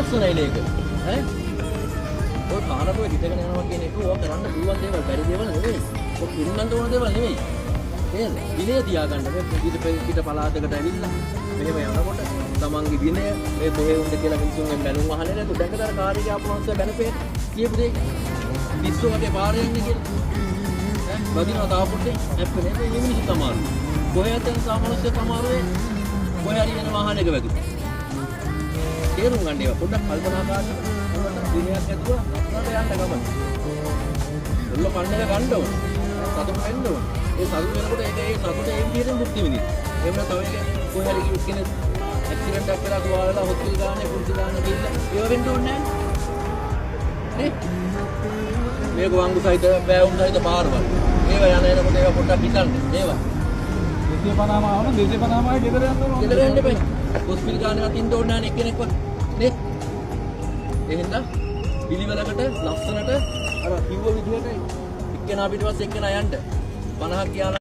ලස්සනයි නේද? ඈ? ඔය කාරණාව හිතගෙන යනවා කියන එක ඕක කරන්න පුළුවන් දේවල් බැරි දේවල් නෙවෙයි. ඔක පින්නන්න ඕන දේවල් නෙවෙයි. නේද? විනය තියාගන්න මේ පිට පළාතකට ඇවිල්ලා මෙහෙම යනකොට තමන්ගේ විනය මේ කොහේ උන්ද කියලා මිනිස්සුන්ගෙන් බැනුම් අහන්නේ නැතු දැකතර කාර්යය අපනොස්ස බැනපේ කියපු දෙයක්. පිස්සු වගේ පාරේ යන්නේ කියලා. වදිනවා තාපුටේ හැප්පෙන්නේ මේ මිනිස්සු තමයි. කොහේ යන සාමනස්ස තමයි කොහේ හරි යන වාහනයක වැදුනා. තේරුම් ගන්න ඒවා පොඩ්ඩක් කල්පනාකාරී දිනයක් ඇතුව රටට යන්න ගමන. ඔල්ල කන්නක ගන්න ඕන. සතුට වෙන්න ඕන. ඒ සතුට වෙනකොට ඒ සතුට ඒ විදිහට මුක්ති විඳින්න. එහෙම නැත්නම් ඔය කොහේ හරි කෙනෙක් ඇක්සිඩන්ට් එකක් කරලා තුවාලලා හොස්පිටල් ගානේ පුරුදු ගානේ ගිහිල්ලා ඒව වෙන්න ඕනේ නැහැ. මේක වංගු සහිත බෑවුම් සහිත පාරවල්. ඒව යන එනකොට ඒව පොඩ්ඩක් හිතන්න. ඒවා 250 ආවම 250 ආයි ගෙදර යන්න ඕන. ගෙදර යන්න එපා. හොස්පිටල් ගානේ අතින් ඕනේ නැහැ එක්කෙනෙක්වත්. නේ? එහෙනම් පිළිවෙලකට ලස්සනට අර කිව්ව විදිහට එක්කෙනා පිටපස්සේ එක්කෙනා යන්න 50ක් කියලා